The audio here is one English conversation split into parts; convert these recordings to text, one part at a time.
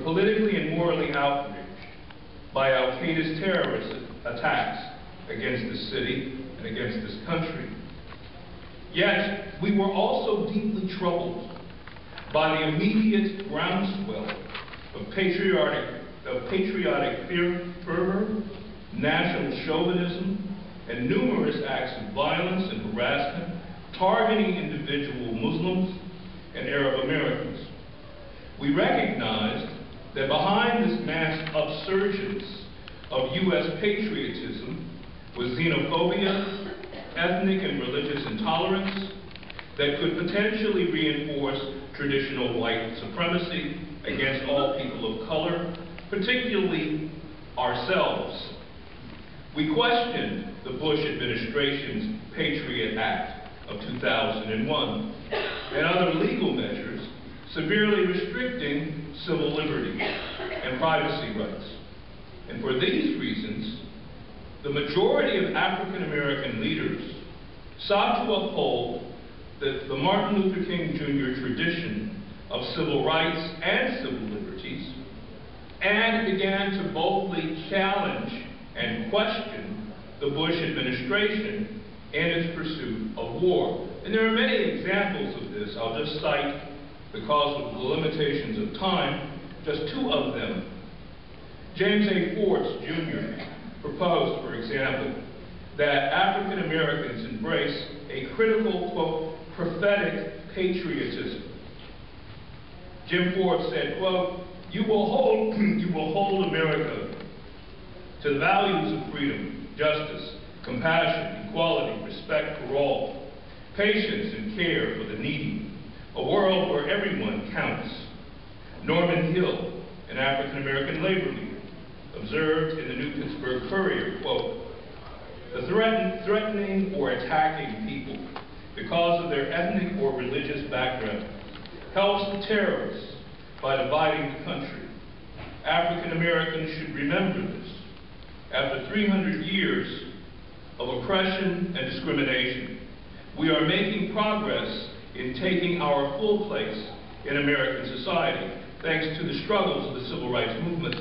politically and morally outraged by al-Qaeda's terrorist attacks against this city and against this country. Yet, we were also deeply troubled by the immediate groundswell of patriotic fervor, national chauvinism, and numerous acts of violence and harassment targeting individual Muslims and Arab Americans. We recognized that behind this mass upsurgence of U.S. patriotism was xenophobia, ethnic and religious intolerance that could potentially reinforce traditional white supremacy against all people of color, particularly ourselves. We questioned the Bush administration's Patriot Act of 2001 and other legal measures severely restricting civil liberties and privacy rights. And for these reasons, the majority of African American leaders sought to uphold the Martin Luther King Jr. tradition of civil rights and civil liberties, and began to boldly challenge and question the Bush administration and its pursuit of war. And there are many examples of this. I'll just cite, because of the limitations of time, just two of them. James A. Forbes, Jr. proposed, for example, that African Americans embrace a critical, quote, prophetic patriotism. Jim Forbes said, quote, you will hold America to the values of freedom, justice, compassion, equality, respect for all, patience and care for the needy, a world where everyone counts. Norman Hill, an African American labor leader, observed in the New Pittsburgh Courier, quote, the threatening or attacking people because of their ethnic or religious background helps the terrorists by dividing the country. African Americans should remember this. After 300 years of oppression and discrimination, we are making progress in taking our full place in American society, thanks to the struggles of the civil rights movement.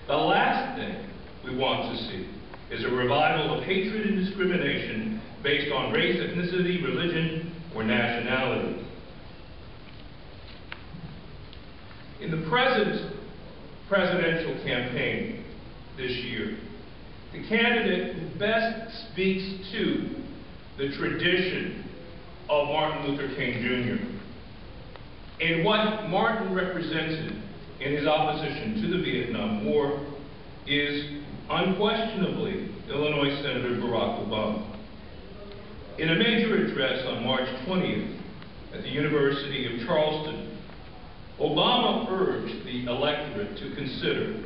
The last thing we want to see is a revival of hatred and discrimination based on race, ethnicity, religion, or nationality. In the presidential campaign this year, the candidate who best speaks to the tradition of Martin Luther King Jr. and what Martin represented in his opposition to the Vietnam War is unquestionably Illinois Senator Barack Obama. In a major address on March 20th at the University of Charleston, Obama urged the electorate to consider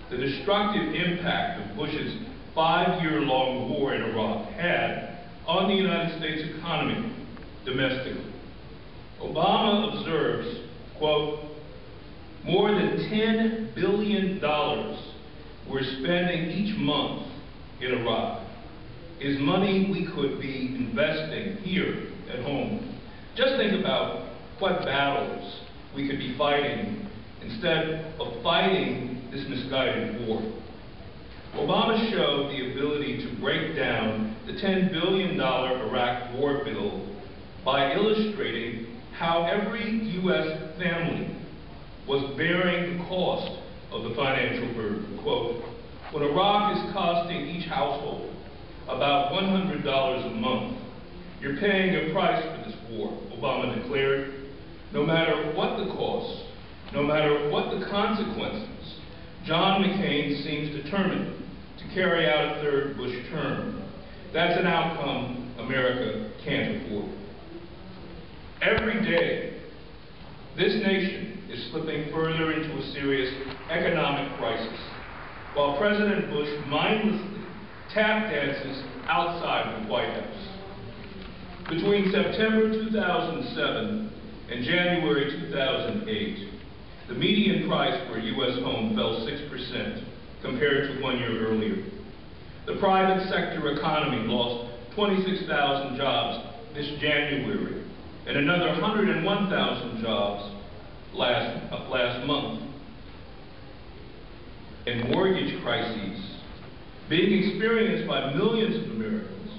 the destructive impact of Bush's 5-year-long war in Iraq had on the United States economy domestically. Obama observes, quote, more than $10 billion we're spending each month in Iraq is money we could be investing here at home. Just think about what battles we could be fighting instead of fighting this misguided war. Obama showed the ability to break down the $10 billion Iraq war bill by illustrating how every U.S. family was bearing the cost of the financial burden. Quote, when Iraq is costing each household about $100 a month, you're paying a price for this war, Obama declared. No matter what the cost, no matter what the consequences, John McCain seems determined to carry out a third Bush term. That's an outcome America can't afford. Every day, this nation is slipping further into a serious economic crisis, while President Bush mindlessly tap dances outside the White House. Between September 2007 and January 2008, the median price for a U.S. home fell 6% compared to 1 year earlier. The private sector economy lost 26,000 jobs this January and another 101,000 jobs last month. and mortgage crises being experienced by millions of Americans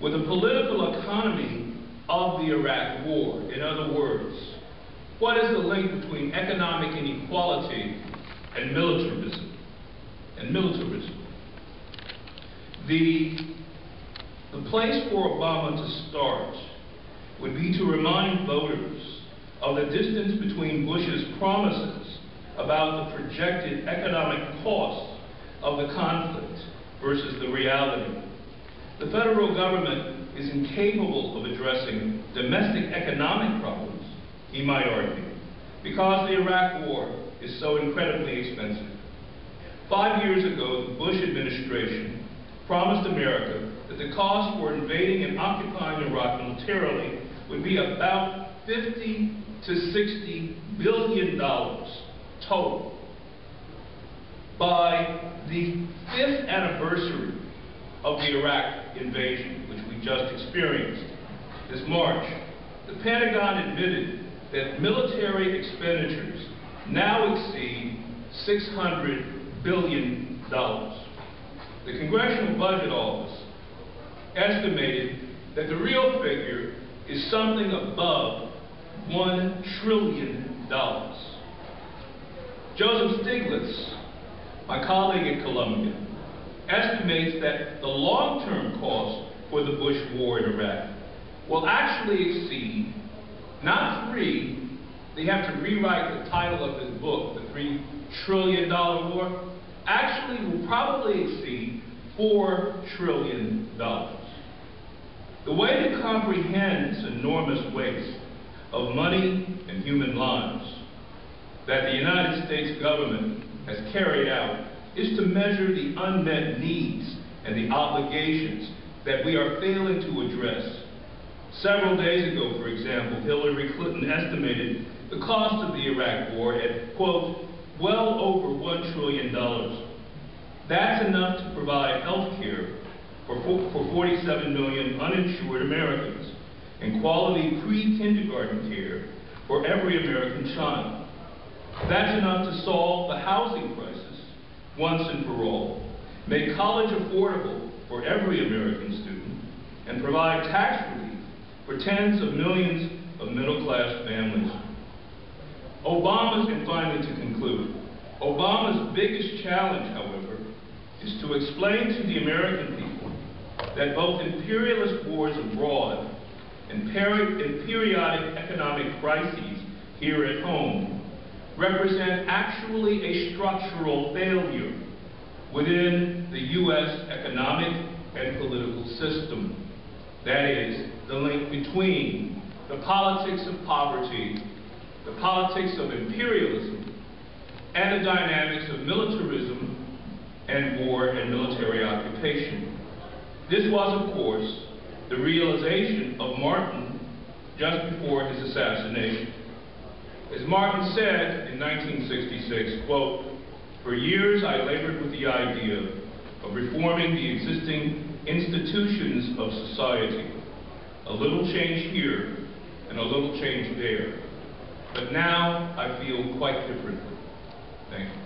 with the political economy of the Iraq War. In other words, what is the link between economic inequality and militarism? The place for Obama to start would be to remind voters of the distance between Bush's promises about the projected economic cost of the conflict versus the reality. The federal government is incapable of addressing domestic economic problems, he might argue, because the Iraq War is so incredibly expensive. 5 years ago, the Bush administration promised America that the cost for invading and occupying Iraq militarily would be about $50 to $60 billion total. By the 5th anniversary of the Iraq invasion, which we just experienced this March, the Pentagon admitted that military expenditures now exceed $600 billion. The Congressional Budget Office estimated that the real figure is something above $1 trillion. Joseph Stiglitz, my colleague at Columbia, estimates that the long-term cost for the Bush war in Iraq will actually exceed, not three, they have to rewrite the title of his book, The $3 Trillion War, actually will probably exceed $4 trillion. The way to comprehend this enormous waste of money and human lives that the United States government has carried out is to measure the unmet needs and the obligations that we are failing to address. Several days ago, for example, Hillary Clinton estimated the cost of the Iraq war at, quote, well over $1 trillion. That's enough to provide health care for 47 million uninsured Americans and quality pre-kindergarten care for every American child. That's enough to solve the housing crisis once and for all, make college affordable for every American student, and provide tax relief for tens of millions of middle-class families. And finally to conclude, Obama's biggest challenge, however, is to explain to the American people that both imperialist wars abroad and periodic economic crises here at home represent actually a structural failure within the U.S. economic and political system. That is, the link between the politics of poverty, the politics of imperialism, and the dynamics of militarism and war and military occupation. This was, of course, the realization of Martin just before his assassination. As Martin said in 1966, quote, "For years I labored with the idea of reforming the existing institutions of society. A little change here and a little change there. But now I feel quite differently." Thank you.